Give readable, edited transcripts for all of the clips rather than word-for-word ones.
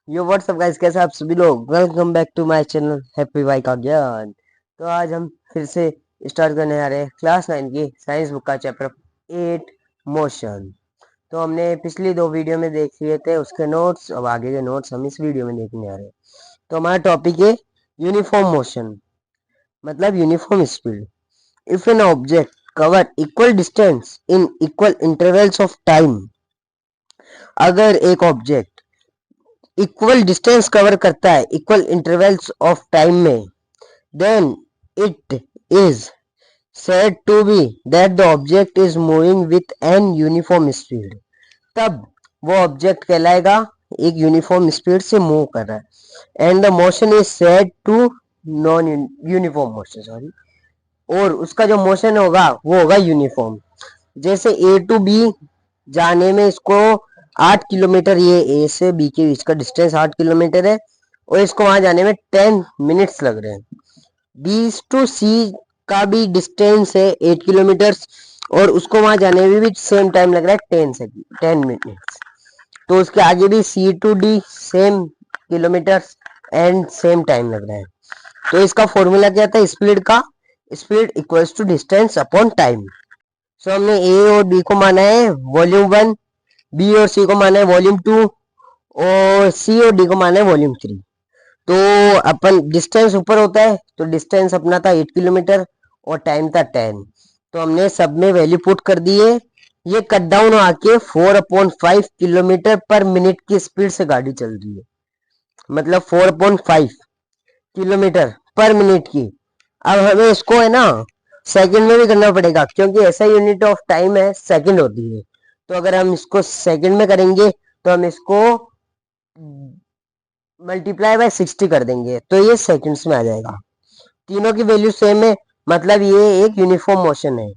यो WhatsApp guys, कैसे आप सभी लोग। Welcome back to my channel happy bike का ज्ञान। तो आज हम फिर से स्टार्ट करने आ रहे हैं क्लास 9 की साइंस बुक का चैप्टर 8 मोशन। तो हमने पिछली दो वीडियो में देख लिए थे उसके नोट्स। अब आगे के नोट्स हम इस वीडियो में देखने आ रहे हैं। तो हमारा टॉपिक है यूनिफॉर्म मोशन, मतलब uniform speed. If an object cover equal distance in equal intervals of time, अगर एक ऑब्जेक्ट इक्वल डिस्टेंस कवर करता है इक्वल इंटरवल्स ऑफ टाइम में, then it is said to be that the object is moving with an uniform speed. तब वो object कहलाएगा एक uniform speed से मूव कर रहा है। And the motion is said to non uniform motion, sorry, और उसका जो मोशन होगा वो होगा यूनिफॉर्म। जैसे ए टू बी जाने में इसको 8 किलोमीटर, ये ए से बी के बीच का डिस्टेंस 8 किलोमीटर है, और इसको वहां जाने में 10 मिनट्स लग रहे हैं। बी टू सी का भी डिस्टेंस है 8 किलोमीटर, और उसको वहां जाने में भी सेम टाइम लग रहा है 10 मिनट्स। तो उसके आगे भी C to D same kilometre and same time लग रहा है। तो इसका फॉर्मूला क्या था स्पीड का? Speed equals to distance upon time. So हमने ए और बी को माना है वॉल्यूम 1, बी और सी को माना है वॉल्यूम 2, और सी और डी को माना है वॉल्यूम 3। तो अपन डिस्टेंस ऊपर होता है तो डिस्टेंस अपना था 8 किलोमीटर और टाइम था 10। तो हमने सब में वैल्यू पुट कर दी है। ये कट डाउन आके 4/5 किलोमीटर पर मिनट की स्पीड से गाड़ी चल रही है, मतलब 4/5 किलोमीटर पर मिनट की। अब हमें इसको है ना सेकंड में भी करना पड़ेगा, क्योंकि ऐसा यूनिट ऑफ टाइम है सेकंड होती है। तो अगर हम इसको सेकंड में करेंगे तो हम इसको मल्टीप्लाई बाय 60 कर देंगे तो ये सेकंड्स में आ जाएगा। तीनों की वैल्यू सेम है, मतलब ये एक यूनिफॉर्म मोशन है।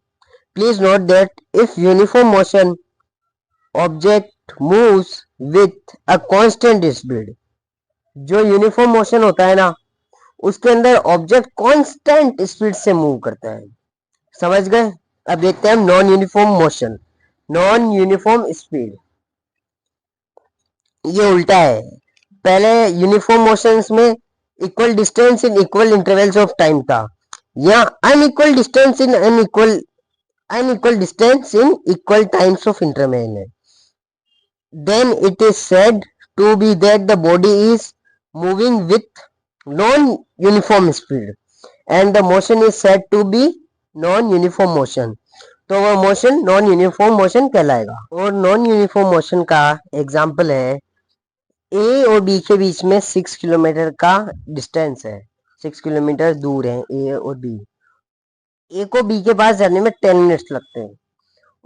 Please note that if uniform motion object moves with a constant speed, जो यूनिफॉर्म मोशन होता है ना उसके अंदर ऑब्जेक्ट कांस्टेंट स्पीड से मूव करता है। समझ गए? अब देखते हैं हम non uniform motion. Non uniform speed ये उल्टा है। पहले यूनिफॉर्म मोशंस में equal distance in equal intervals of time था, या unequal distance in unequal distance in equal times of interval है। Then it is said to be that the body is moving with non-uniform speed, and the motion is said to be non-uniform motion. तो वो motion non uniform motion कहलाएगा। और non uniform motion का example है ए और B के बीच में 6 kilometre का डिस्टेंस है, 6 किलोमीटर दूर है ए और बी। ए को बी के पास जाने में 10 मिनट्स लगते हैं,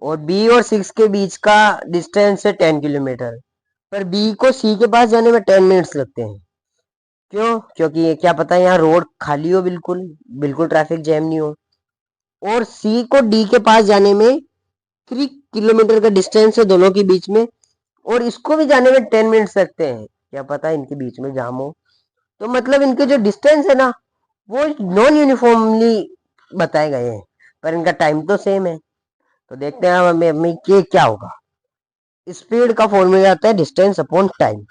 और बी और 6 के बीच का डिस्टेंस है 10 किलोमीटर, पर बी को सी के पास जाने में 10 मिनट्स लगते हैं। क्यों? क्योंकि ये क्या पता यहाँ रोड खाली हो, बिल्कुल बिल्कुल ट्रैफिक जैम नहीं हो। और सी को डी के पास जाने में 3 किलोमीटर का डिस्टेंस है दोनों के बीच में, और इसको भी जाने में 10 मिनट्स लगते हैं। क्या पता इनके बीच में जाम हो। तो मतलब इनके जो डिस्टेंस है ना वो नॉन यूनिफॉर्मली बताए गए हैं, पर इनका टाइम तो सेम है। तो देखते हैं अब हमें क्या होगा। स्पीड का फॉर्मूला आता है डिस्टेंस अपॉन टाइम।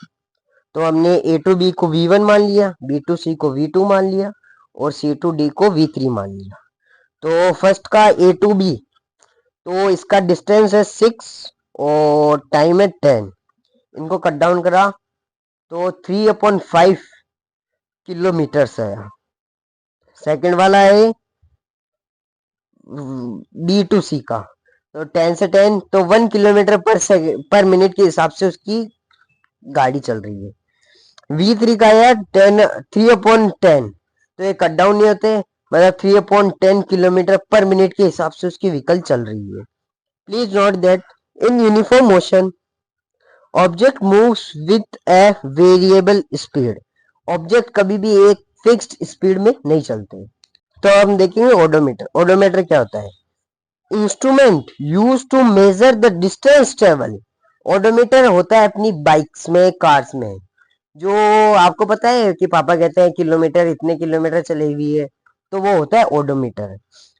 तो हमने ए टू बी को v1 मान लिया, बी टू सी को v2 मान लिया, और सी टू डी को v3 मान लिया। तो फर्स्ट का ए टू बी, तो इसका डिस्टेंस है 6 और टाइम है 10। इनको कट डाउन करा तो 3/5 किलोमीटर है। सेकंड वाला है बी टू सी का, तो 10 से 10 तो 1 किलोमीटर पर मिनट के हिसाब से उसकी गाड़ी चल रही है। V3 का है 3/10, तो ये कट डाउन नहीं होते, मतलब 3/10 किलोमीटर पर मिनट के हिसाब से उसकी व्हीकल चल रही है। Please note that in uniform motion object moves with a variable speed. Object कभी भी एक फिक्स्ड स्पीड में नहीं चलते। तो हम देखेंगे ओडोमीटर। ओडोमीटर क्या होता है? Instrument use to measure the distance travel. Odometer होता है अपनी बाइक्स में, कार्स में। जो आपको पता है कि पापा कहते हैं किलोमीटर, इतने किलोमीटर चली हुई है, तो वो होता है ओडोमीटर।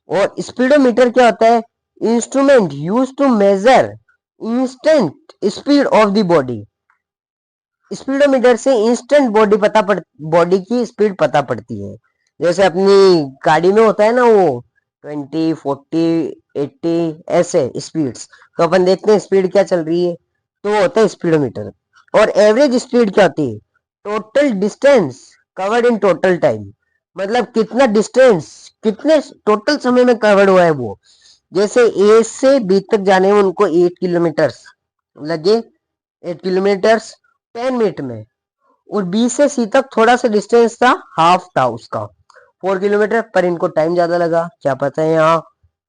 और स्पीडोमीटर क्या होता है? Instrument use to measure instant speed of the body. Speedometer से इंस्टेंट बॉडी की स्पीड पता पड़ती है। जैसे अपनी गाड़ी में होता है ना वो 20, 40, 80 ऐसे स्पीड्स, तो अपन देखते हैं स्पीड क्या चल रही है, तो वो होता है स्पीडोमीटर। और एवरेज स्पीड क्या होती है? Total distance covered in total time, मतलब कितना डिस्टेंस कितने टोटल समय में कवर्ड हुआ है वो। जैसे ए से बी तक जाने में उनको 8 किलोमीटर लगे, 8 किलोमीटर 10 मिनट में। और बी से सी तक थोड़ा सा डिस्टेंस था, हाफ था उसका, 4 किलोमीटर, पर इनको टाइम ज्यादा लगा, क्या पता है यहाँ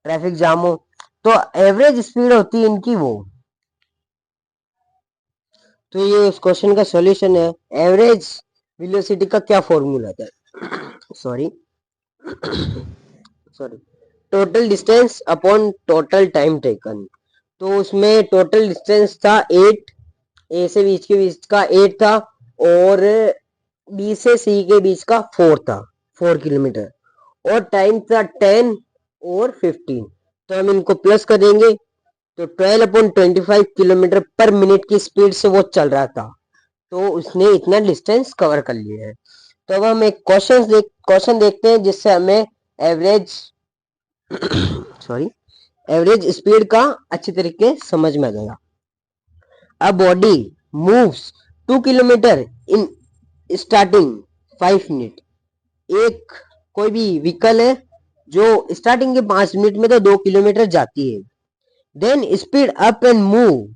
ट्रैफिक जाम हो। तो एवरेज स्पीड होती है इनकी वो। तो ये उस क्वेश्चन का सॉल्यूशन है। एवरेज वेलोसिटी का क्या फॉर्मूला था? Sorry sorry, total distance upon total time taken. तो उसमें टोटल डिस्टेंस था 8, ए से बीच के बीच का 8 था, और बी से सी के बीच का 4 था, 4 किलोमीटर। और टाइम था 10 और 15, तो हम इनको प्लस करेंगे, तो 12/25 किलोमीटर पर मिनट की स्पीड से वो चल रहा था, तो उसने इतना डिस्टेंस कवर कर लिया है। तो अब हम एक क्वेश्चन देखते हैं जिससे हमें एवरेज सॉरी एवरेज स्पीड का अच्छी तरीके समझ में आ जाएगा। A body moves 2 kilometre in starting 5 minute. एक कोई भी व्हीकल है जो स्टार्टिंग के 5 मिनट में तो 2 किलोमीटर जाती है, then speed up and move,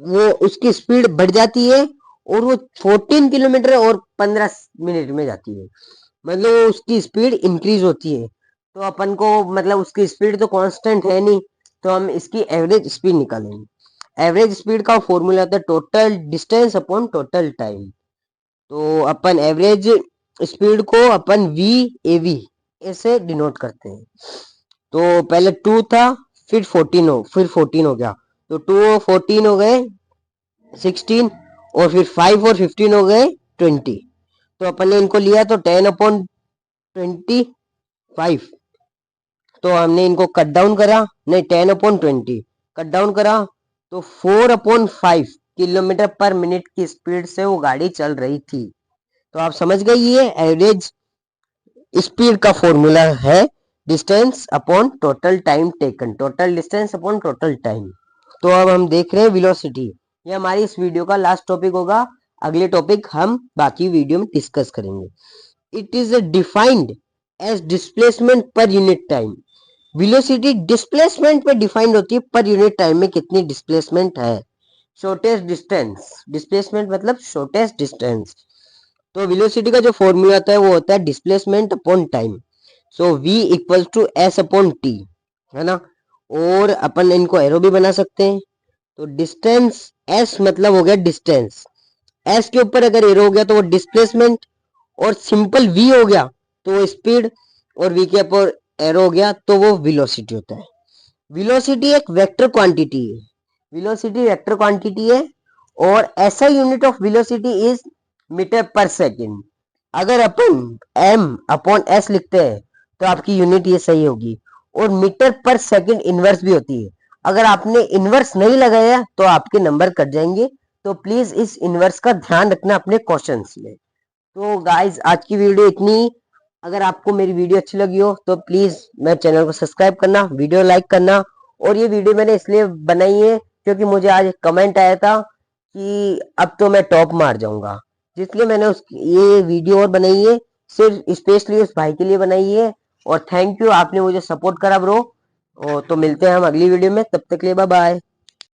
वो उसकी स्पीड बढ़ जाती है और वो 14 किलोमीटर और 15 मिनट में जाती है, मतलब उसकी स्पीड इंक्रीज होती है। तो अपन को मतलब उसकी स्पीड तो कांस्टेंट है नहीं, तो हम इसकी एवरेज स्पीड निकालेंगे। एवरेज स्पीड का फॉर्मूला होता है total distance upon total time. तो अपन एवरेज स्पीड को अपन वी ए वी ऐसे डिनोट करते हैं। तो पहले 2 था, फिर 14 हो गया, तो 2 और 14 हो गए 16, और फिर 5 और 15 हो गए 20। तो अपन ने इनको लिया तो 10/25, तो हमने इनको कट डाउन करा, नहीं 10/20 कट डाउन करा, तो 4/5 किलोमीटर पर मिनट की स्पीड से वो गाड़ी चल रही थी। तो आप समझ गए ये एवरेज स्पीड का फॉर्मूला है distance upon total time taken, total distance upon total time. तो अब हम देख रहे हैं वेलोसिटी। ये हमारी इस वीडियो का लास्ट टॉपिक होगा, अगले टॉपिक हम बाकी वीडियो में डिस्कस करेंगे। It is defined as displacement per unit time. Velocity displacement पे डिफाइंड होती है, पर यूनिट टाइम में कितनी डिस्प्लेसमेंट है। शॉर्टेस्ट डिस्टेंस, डिस्प्लेसमेंट मतलब शॉर्टेस्ट डिस्टेंस। तो वेलोसिटी का जो फॉर्मूला होता है वो होता है displacement upon time. So v equals to S upon T, है ना। और अपन इनको एरो भी बना सकते हैं। तो डिस्टेंस s मतलब हो गया डिस्टेंस, s के ऊपर अगर एरो हो गया तो वो डिस्प्लेसमेंट, और सिंपल v हो गया तो वो स्पीड, और v के ऊपर एरो हो गया तो वो वेलोसिटी होता है। वेलोसिटी एक वेक्टर क्वांटिटी है, वेलोसिटी वेक्टर क्वांटिटी है, और ऐसा unit of velocity is metre per second. अगर अपन m अपॉन s लिखते हैं तो आपकी यूनिट ये सही होगी। और मीटर पर सेकेंड इनवर्स भी होती है, अगर आपने इनवर्स नहीं लगाया तो आपके नंबर कट जाएंगे। तो प्लीज इस इनवर्स का ध्यान रखना अपने क्वेश्चंस में। तो गाइज आज की वीडियो इतनी। अगर आपको मेरी वीडियो अच्छी लगी हो तो प्लीज मेरे चैनल को सब्सक्राइब करना, वीडियो लाइक करना। और ये वीडियो मैंने इसलिए बनाई है क्योंकि मुझे आज एक कमेंट आया था कि अब तो मैं टॉप मार जाऊंगा, जिसलिए मैंने उस ये वीडियो और बनाई है, सिर्फ स्पेशली उस भाई के लिए बनाई है। और थैंक यू, आपने मुझे सपोर्ट करा ब्रो। और तो मिलते हैं हम अगली वीडियो में, तब तक के लिए बाय बाय।